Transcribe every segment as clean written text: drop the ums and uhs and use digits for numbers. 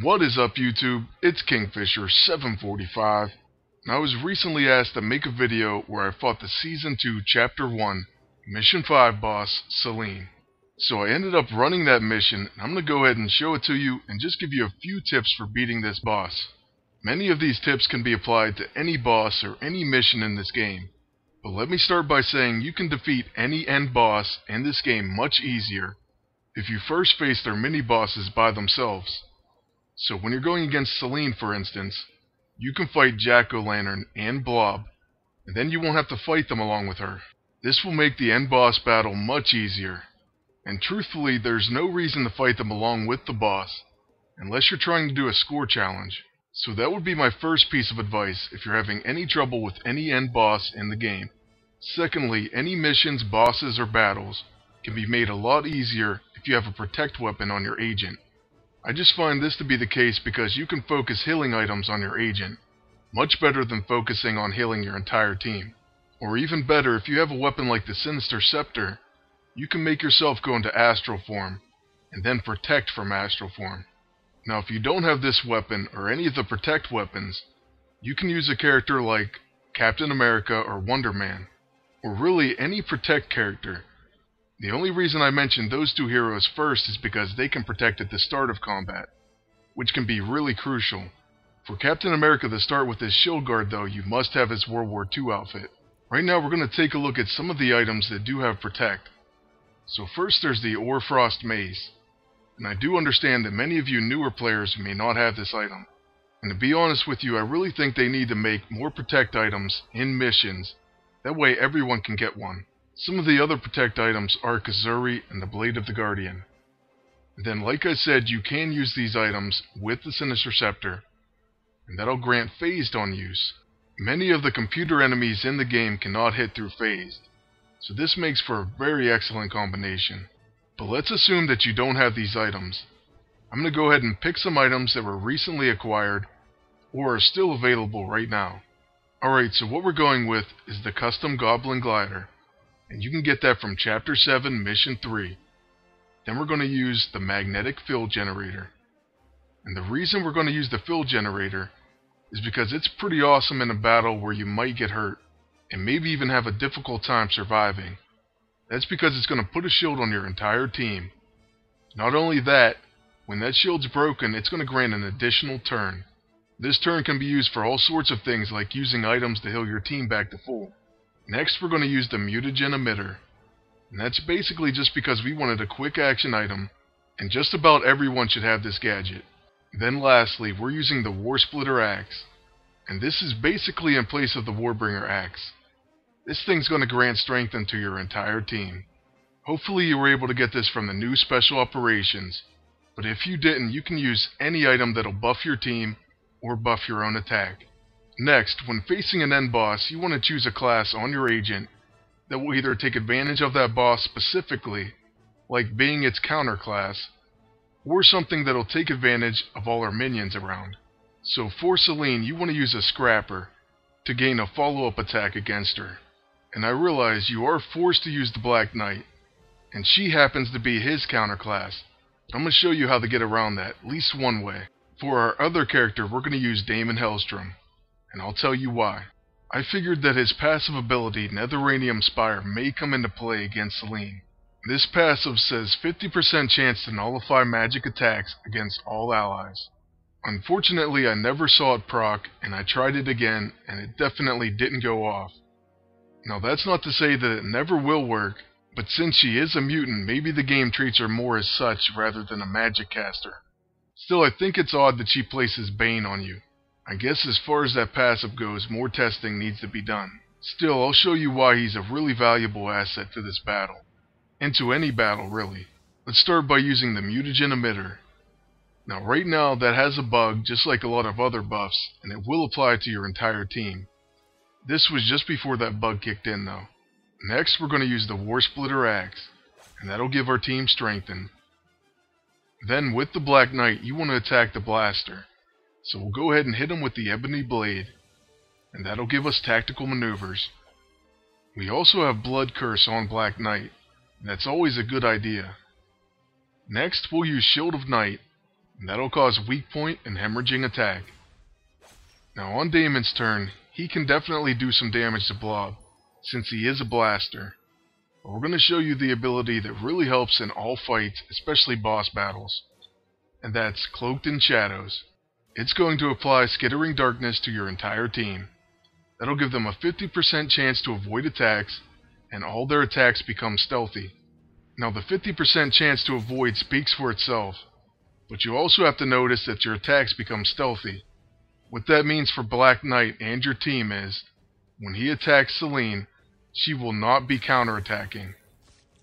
What is up, YouTube? It's Kingfisher745, and I was recently asked to make a video where I fought the Season 2 Chapter 1 Mission 5 boss, Selene. So I ended up running that mission, and I'm going to go ahead and show it to you and just give you a few tips for beating this boss. Many of these tips can be applied to any boss or any mission in this game. But let me start by saying you can defeat any end boss in this game much easier if you first face their mini-bosses by themselves. So when you're going against Selene, for instance, you can fight Jack-O-Lantern and Blob, and then you won't have to fight them along with her. This will make the end boss battle much easier, and truthfully there's no reason to fight them along with the boss, unless you're trying to do a score challenge. So that would be my first piece of advice if you're having any trouble with any end boss in the game. Secondly, any missions, bosses, or battles can be made a lot easier if you have a protect weapon on your agent. I just find this to be the case because you can focus healing items on your agent, much better than focusing on healing your entire team. Or even better, if you have a weapon like the Sinister Scepter, you can make yourself go into astral form, and then protect from astral form. Now if you don't have this weapon, or any of the protect weapons, you can use a character like Captain America or Wonder Man, or really any protect character. The only reason I mentioned those two heroes first is because they can protect at the start of combat, which can be really crucial. For Captain America to start with his shield guard though, you must have his World War II outfit. Right now we're going to take a look at some of the items that do have protect. So first there's the Orfrost Mace. And I do understand that many of you newer players may not have this item. And to be honest with you, I really think they need to make more protect items in missions. That way everyone can get one. Some of the other protect items are Kazuri and the Blade of the Guardian. And then like I said, you can use these items with the Sinister Scepter, and that'll grant phased on use. Many of the computer enemies in the game cannot hit through phased, so this makes for a very excellent combination. But let's assume that you don't have these items. I'm going to go ahead and pick some items that were recently acquired or are still available right now. Alright, so what we're going with is the Custom Goblin Glider, and you can get that from Chapter 7, Mission 3. Then we're going to use the Magnetic Field Generator. And the reason we're going to use the Field Generator is because it's pretty awesome in a battle where you might get hurt, and maybe even have a difficult time surviving. That's because it's going to put a shield on your entire team. Not only that, when that shield's broken, it's going to grant an additional turn. This turn can be used for all sorts of things, like using items to heal your team back to full. Next, we're going to use the Mutagen Emitter. And that's basically just because we wanted a quick action item, and just about everyone should have this gadget. Then lastly, we're using the Warsplitter Axe. And this is basically in place of the Warbringer Axe. This thing's going to grant strength into your entire team. Hopefully you were able to get this from the new Special Operations, but if you didn't, you can use any item that'll buff your team or buff your own attack. Next, when facing an end boss, you want to choose a class on your agent that will either take advantage of that boss specifically, like being its counter class, or something that'll take advantage of all our minions around. So for Selene, you want to use a Scrapper to gain a follow-up attack against her. And I realize you are forced to use the Black Knight, and she happens to be his counterclass. I'm going to show you how to get around that, at least one way. For our other character, we're going to use Damon Hellstrom, and I'll tell you why. I figured that his passive ability, Netheranium Spire, may come into play against Selene. This passive says 50% chance to nullify magic attacks against all allies. Unfortunately, I never saw it proc, and I tried it again, and it definitely didn't go off. Now that's not to say that it never will work, but since she is a mutant, maybe the game treats her more as such rather than a magic caster. Still, I think it's odd that she places Bane on you. I guess as far as that passive goes, more testing needs to be done. Still, I'll show you why he's a really valuable asset to this battle. And to any battle, really. Let's start by using the Mutagen Emitter. Now right now that has a bug, just like a lot of other buffs, and it will apply to your entire team. This was just before that bug kicked in though. Next we're going to use the Warsplitter Axe, and that'll give our team strengthened. Then with the Black Knight you want to attack the Blaster, so we'll go ahead and hit him with the Ebony Blade, and that'll give us tactical maneuvers. We also have Blood Curse on Black Knight, and that's always a good idea. Next we'll use Shield of Night, and that'll cause weak point and hemorrhaging attack. Now on Damon's turn, he can definitely do some damage to Blob, since he is a blaster. But we're going to show you the ability that really helps in all fights, especially boss battles. And that's Cloaked in Shadows. It's going to apply Skittering Darkness to your entire team. That'll give them a 50% chance to avoid attacks, and all their attacks become stealthy. Now the 50% chance to avoid speaks for itself, but you also have to notice that your attacks become stealthy. What that means for Black Knight and your team is, when he attacks Selene, she will not be counterattacking.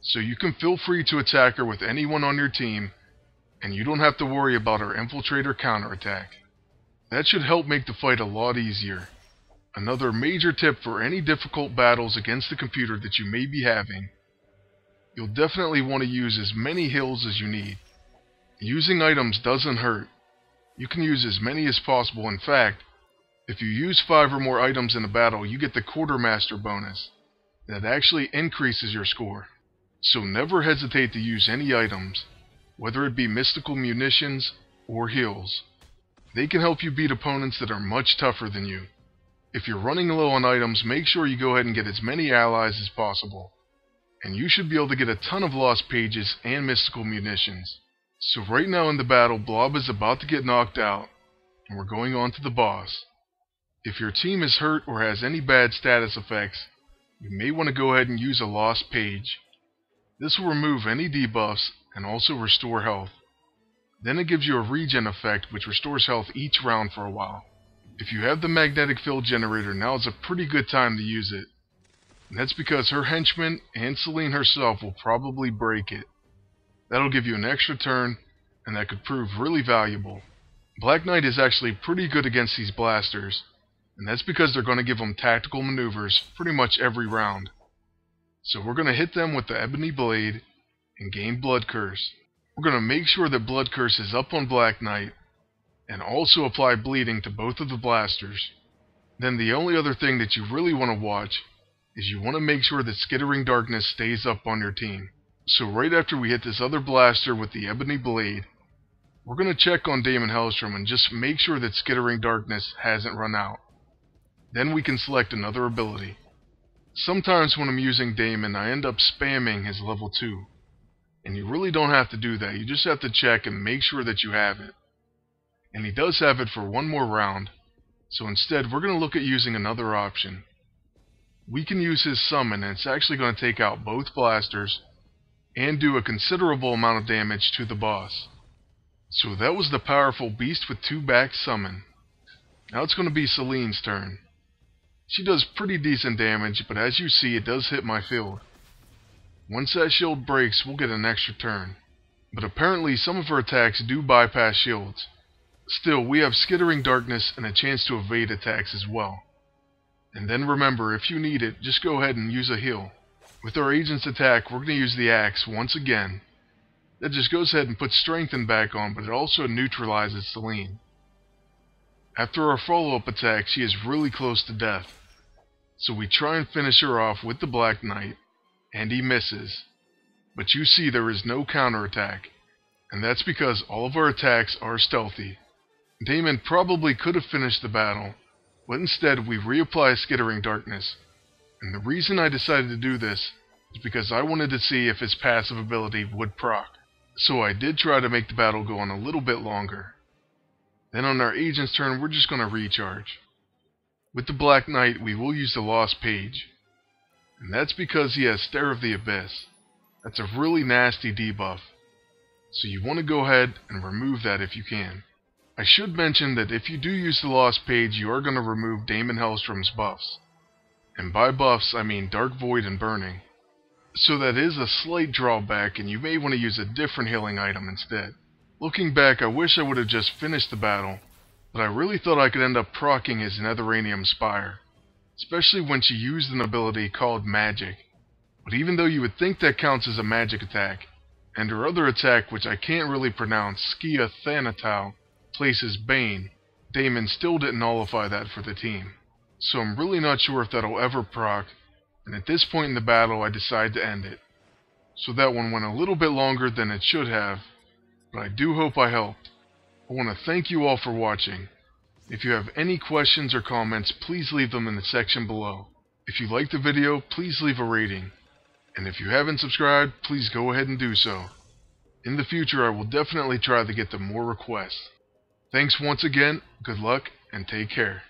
So you can feel free to attack her with anyone on your team, and you don't have to worry about her infiltrator counterattack. That should help make the fight a lot easier. Another major tip for any difficult battles against the computer that you may be having, you'll definitely want to use as many heals as you need. Using items doesn't hurt. You can use as many as possible. In fact, if you use 5 or more items in a battle, you get the Quartermaster bonus. That actually increases your score. So never hesitate to use any items, whether it be mystical munitions or heals. They can help you beat opponents that are much tougher than you. If you're running low on items, make sure you go ahead and get as many allies as possible. And you should be able to get a ton of lost pages and mystical munitions. So right now in the battle, Blob is about to get knocked out, and we're going on to the boss. If your team is hurt or has any bad status effects, you may want to go ahead and use a lost page. This will remove any debuffs and also restore health. Then it gives you a regen effect which restores health each round for a while. If you have the magnetic field generator, now is a pretty good time to use it. And that's because her henchman and Selene herself will probably break it. That'll give you an extra turn, and that could prove really valuable. Black Knight is actually pretty good against these blasters, and that's because they're going to give them tactical maneuvers pretty much every round. So we're going to hit them with the Ebony Blade and gain Blood Curse. We're going to make sure that Blood Curse is up on Black Knight, and also apply bleeding to both of the blasters. Then the only other thing that you really want to watch is you want to make sure that Skittering Darkness stays up on your team. So right after we hit this other blaster with the Ebony Blade, we're going to check on Damon Hellstrom and just make sure that Skittering Darkness hasn't run out. Then we can select another ability. Sometimes when I'm using Damon, I end up spamming his level 2. And you really don't have to do that, you just have to check and make sure that you have it. And he does have it for one more round, so instead we're going to look at using another option. We can use his summon, and it's actually going to take out both blasters and do a considerable amount of damage to the boss. So that was the powerful Beast with 2 back summon. Now it's going to be Selene's turn. She does pretty decent damage, but as you see, it does hit my field. Once that shield breaks, we'll get an extra turn. But apparently some of her attacks do bypass shields. Still, we have Skittering Darkness and a chance to evade attacks as well. And then remember, if you need it, just go ahead and use a heal. With our agent's attack, we're going to use the axe once again. That just goes ahead and puts Strengthen back on, but it also neutralizes Selene. After our follow-up attack, she is really close to death. So we try and finish her off with the Black Knight, and he misses. But you see there is no counterattack, and that's because all of our attacks are stealthy. Damon probably could have finished the battle, but instead we reapply Skittering Darkness. And the reason I decided to do this is because I wanted to see if his passive ability would proc. So I did try to make the battle go on a little bit longer. Then on our agent's turn, we're just going to recharge. With the Black Knight, we will use the Lost Page. And that's because he has Stare of the Abyss. That's a really nasty debuff. So you want to go ahead and remove that if you can. I should mention that if you do use the Lost Page, you are going to remove Damon Hellstrom's buffs. And by buffs, I mean Dark Void and Burning. So that is a slight drawback, and you may want to use a different healing item instead. Looking back, I wish I would have just finished the battle, but I really thought I could end up proccing his Netheranium Spire, especially when she used an ability called Magic. But even though you would think that counts as a magic attack, and her other attack, which I can't really pronounce, Skia Thanatou, places Bane, Damon still didn't nullify that for the team. So I'm really not sure if that'll ever proc, and at this point in the battle I decide to end it. So that one went a little bit longer than it should have, but I do hope I helped. I want to thank you all for watching. If you have any questions or comments, please leave them in the section below. If you liked the video, please leave a rating. And if you haven't subscribed, please go ahead and do so. In the future, I will definitely try to get to more requests. Thanks once again, good luck, and take care.